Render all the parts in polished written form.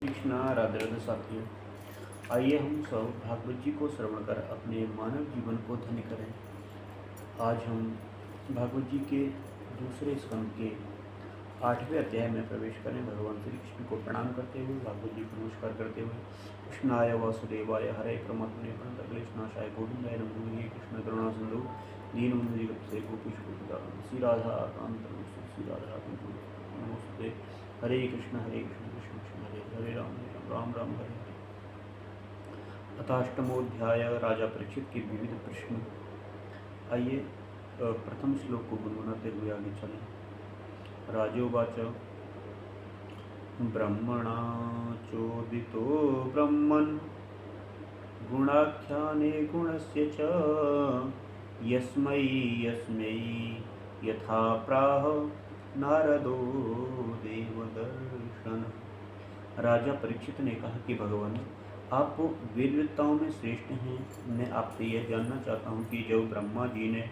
कृष्णा राधे राधे साथियों, आइए हम सब भागवत जी को श्रवण कर अपने मानव जीवन को धन्य करें। आज हम भागवत जी के दूसरे स्कंद के 8वें अध्याय में प्रवेश करें। भगवान श्री कृष्ण को प्रणाम करते हुए, भागवत जी को नमस्कार करते हुए, कृष्णाय वासुदेवाय हरे परमात्मने प्रणतक्लेशनाशाय गोविंदाय नमो। हे कृष्ण करुणा सिंधु दीनबंधु जगत्पते गोपीश गोपिकानंद श्री राधा कांत श्री राधा नमस्ते। हरे कृष्ण कृष्ण कृष्ण हरे हरे राम राम राम हरे हरे। अथाष्टमोध्याय राजा परीक्षित के विविध प्रश्न। आइए प्रथम श्लोक को गुनगुनाते हुए आगे चलें। राजोवाच ब्रह्मणा चोदितो ब्रह्मन् गुणाख्याने गुणस्य च यस्मै यस्मै यथा प्राह नारदो देवदर्शन। राजा परीक्षित ने कहा कि भगवान, आप वेदवेत्ताओं में श्रेष्ठ हैं। मैं आपसे यह जानना चाहता हूँ कि जब ब्रह्मा जी ने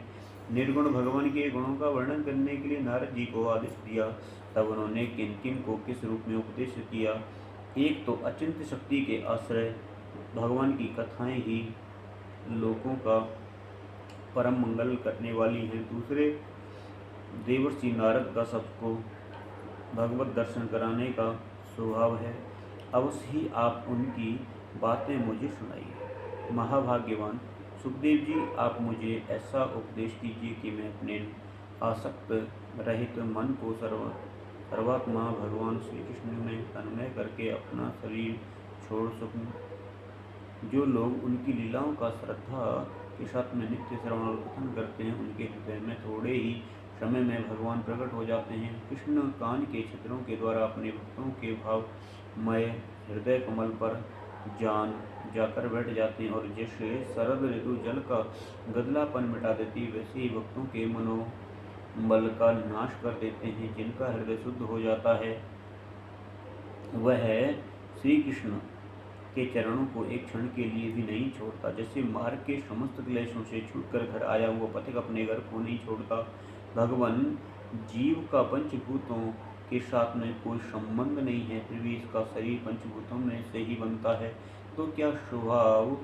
निर्गुण भगवान के गुणों का वर्णन करने के लिए नारद जी को आदेश दिया, तब उन्होंने किन किन को किस रूप में उपदेश किया। एक तो अचिंत्य शक्ति के आश्रय भगवान की कथाएं ही लोगों का परम मंगल करने वाली हैं। दूसरे देवर्षि नारद का सबको भगवत दर्शन कराने का स्वभाव है। अवश्य ही आप उनकी बातें मुझे सुनाइए। महाभाग्यवान सुखदेव जी, आप मुझे ऐसा उपदेश कीजिए कि मैं अपने आसक्त रहित मन को सर्वात्मा भगवान श्री कृष्ण में तन्मय करके अपना शरीर छोड़ सकूं। जो लोग उनकी लीलाओं का श्रद्धा के साथ में नित्य श्रवण और कथन करते हैं, उनके हृदय में थोड़े ही समय में भगवान प्रकट हो जाते हैं। कृष्ण कान के छिद्रों के द्वारा अपने भक्तों के भावमय हृदय कमल पर जाकर बैठ जाते हैं, और जैसे शरद ऋतु जल का गदलापन मिटा देती, वैसे ही भक्तों के मनोबल का नाश कर देते हैं। जिनका हृदय शुद्ध हो जाता है, वह श्री कृष्ण के चरणों को एक क्षण के लिए भी नहीं छोड़ता। जैसे मार्ग के समस्त क्लेशों से छूटकर घर आया हुआ पथिक अपने घर को नहीं छोड़ता, भगवान जीव का पंचभूतों के साथ में कोई संबंध नहीं है, फिर भी इसका शरीर पंचभूतों में से ही बनता है। तो क्या स्वभाव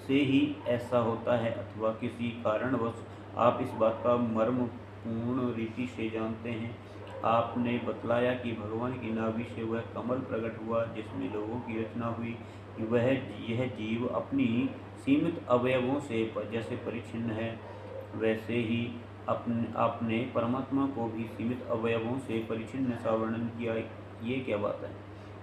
से ही ऐसा होता है, अथवा किसी कारणवश आप इस बात का मर्म पूर्ण रीति से जानते हैं? आपने बतलाया कि भगवान की नाभि से वह कमल प्रकट हुआ जिसमें लोगों की रचना हुई। यह जीव अपनी सीमित अवयवों से जैसे परिच्छिन्न है, वैसे ही आपने परमात्मा को भी सीमित अवयवों से परिच्छिन्न सा वर्णन किया। ये क्या बात है?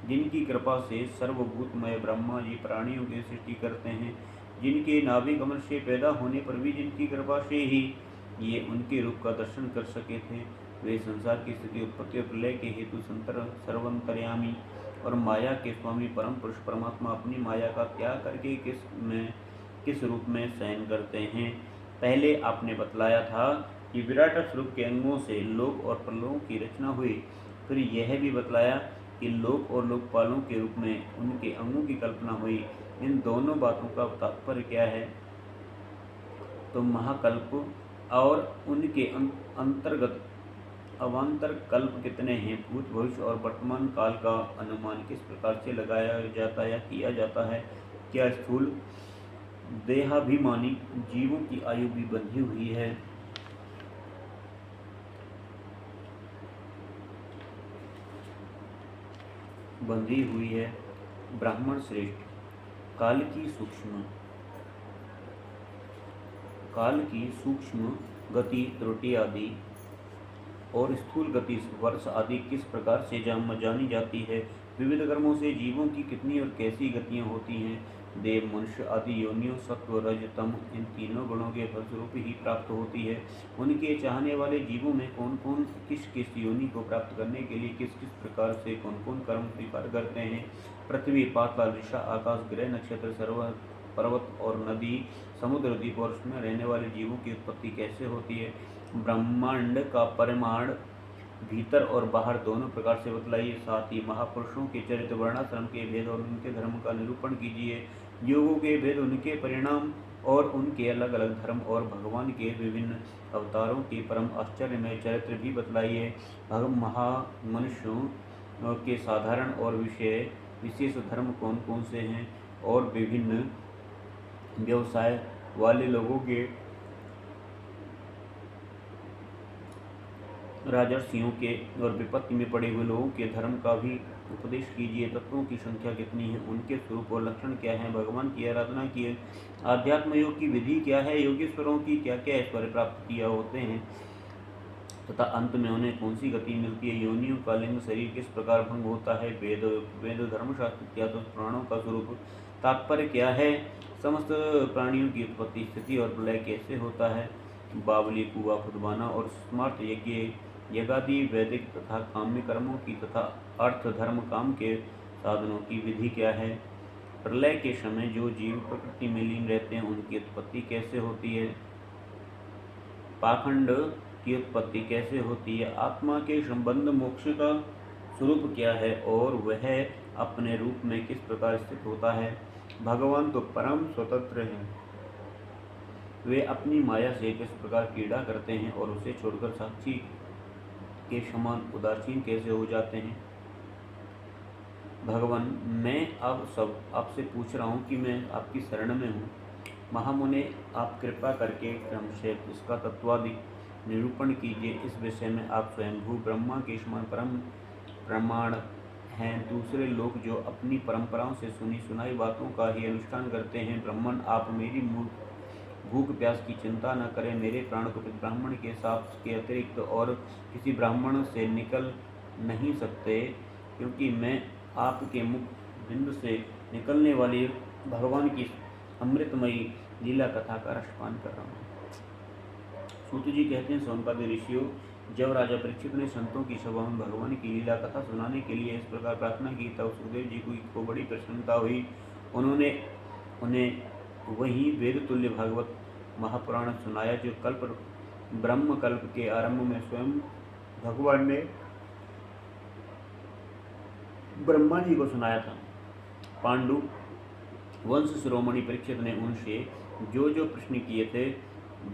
जिनकी कृपा से सर्वभूतमय ब्रह्मा जी प्राणियों की सृष्टि करते हैं, जिनके नाभि कमल से पैदा होने पर भी जिनकी कृपा से ही ये उनके रूप का दर्शन कर सके थे, वे संसार की स्थिति उत्पत्ति और प्रलय के हेतु सर्वंतर्यामी और माया के स्वामी परम पुरुष परमात्मा अपनी माया का त्याग करके किस रूप में शयन करते हैं। पहले आपने बतलाया था कि विराट स्वरूप के अंगों से लोक और परलोक की रचना हुई। फिर यह भी बतलाया कि लोक और लोकपालों के रूप में उनके अंगों की कल्पना हुई। इन दोनों बातों का तात्पर्य क्या है? तो महाकल्प और उनके अंतर्गत अवान्तर कल्प कितने हैं? भूत भविष्य और वर्तमान काल का अनुमान किस प्रकार से लगाया जाता है या किया जाता है? क्या स्थूल देहाभिमानी जीवों की आयु भी बंधी हुई है? ब्राह्मण श्रेष्ठ, काल की सूक्ष्म गति त्रुटि आदि और स्थूल गति वर्ष आदि किस प्रकार से जानी जाती है? विविध कर्मों से जीवों की कितनी और कैसी गतियां होती हैं? देव, मनुष्य आदि योनियों सत्व रज तम इन तीनों गुणों के फलस्वरूप ही प्राप्त होती है। उनके चाहने वाले जीवों में कौन कौन किस किस योनि को प्राप्त करने के लिए किस किस प्रकार से कौन कौन कर्म स्वीकार करते हैं? पृथ्वी, पाताल, ऋषा, आकाश, ग्रह, नक्षत्र, सर्व पर्वत और नदी, समुद्र, द्वीप और उसमें रहने वाले जीवों की उत्पत्ति कैसे होती है? ब्रह्मांड का परिमाण भीतर और बाहर दोनों प्रकार से बतलाइए। साथ ही महापुरुषों के चरित्र, वर्णाश्रम के भेद और उनके धर्म का निरूपण कीजिए। योगों के भेद, उनके परिणाम और उनके अलग अलग धर्म और भगवान के विभिन्न अवतारों के परम आश्चर्यमय चरित्र भी बतलाइए। महामनुष्यों के साधारण और विषय विशेष धर्म कौन कौन से हैं और विभिन्न व्यवसाय वाले लोगों के राजर्षियों के और विपत्ति में पड़े हुए लोगों के धर्म का भी उपदेश कीजिए। तत्वों की संख्या कितनी है, उनके स्वरूप और लक्षण क्या है, भगवान की आराधना की आध्यात्म योग की विधि क्या है, योगेश्वरों की क्या क्या ऐश्वर्य प्राप्त किया होते हैं तथा अंत में उन्हें कौन सी गति मिलती है, योनियों का लिंग शरीर किस प्रकार भंग होता है, वेद वेद धर्मशास्त्र क्या, तो प्राणों का स्वरूप तात्पर्य क्या है, समस्त प्राणियों की उत्पत्ति स्थिति और प्रलय कैसे होता है, बावली कुआ खुदबाना और स्मार्त यज्ञ यज्ञादि वैदिक तथा काम्य कर्मों की तथा अर्थ धर्म काम के साधनों की विधि क्या है, प्रलय के समय जो जीव प्रकृति में लीन रहते हैं उनकी उत्पत्ति कैसे होती है, पाखंड की उत्पत्ति कैसे होती है, आत्मा के संबंध मोक्ष का स्वरूप क्या है और वह अपने रूप में किस प्रकार स्थित होता है। भगवान तो परम स्वतंत्र हैं, वे अपनी माया से किस प्रकार क्रीड़ा करते हैं और उसे छोड़कर साक्षी के समान उदासीन कैसे हो जाते हैं। भगवान, मैं अब सब आपसे पूछ रहा हूँ कि मैं आपकी शरण में हूँ। महामुने, आप कृपा करके क्रमशः इसका तत्वादि निरूपण कीजिए। इस विषय में आप स्वयंभू ब्रह्मा के समान परम प्रमाण हैं। दूसरे लोग जो अपनी परंपराओं से सुनी सुनाई बातों का ही अनुष्ठान करते हैं, ब्राह्मण आप मेरी भूख प्यास की चिंता न करें। मेरे प्राण कुपित ब्राह्मण के साप के अतिरिक्त और किसी ब्राह्मण से निकल नहीं सकते, क्योंकि मैं आपके मुख बिंद से निकलने वाली भगवान की अमृतमयी लीला कथा का रसपान कर रहा हूँ। सूत जी कहते हैं, सोनपादी ऋषियों, जब राजा परीक्षित ने संतों की सभा में भगवान की लीला कथा सुनाने के लिए इस प्रकार प्रार्थना की, तब सुखदेव जी को बड़ी प्रसन्नता हुई। उन्होंने उन्हें वही वेद तुल्य भागवत महापुराण सुनाया जो ब्रह्म कल्प के आरंभ में स्वयं भगवान ने ब्रह्मा जी को सुनाया था। पांडु वंश शिरोमणि परीक्षित ने उनसे जो जो प्रश्न किए थे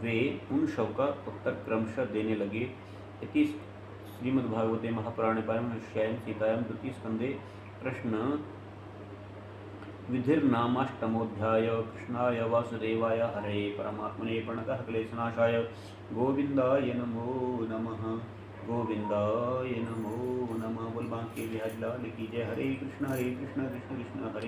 वे उन सब का उत्तर क्रमशः देने लगे। इति श्रीमद्भागवते महापुराणे पारमहंस्यां सीतायां द्वितीय स्कंदे कृष्ण विधिर्नामाष्टमोऽध्याय। कृष्णाय वासुदेवाय हरे परमात्मने प्रणतः क्लेशनाशाय गोविंदाय नमो नमः। गोविंदाय नमो नमः। बोल बांके बिहारी लाल की जय। हरे कृष्ण कृष्ण कृष्ण हरे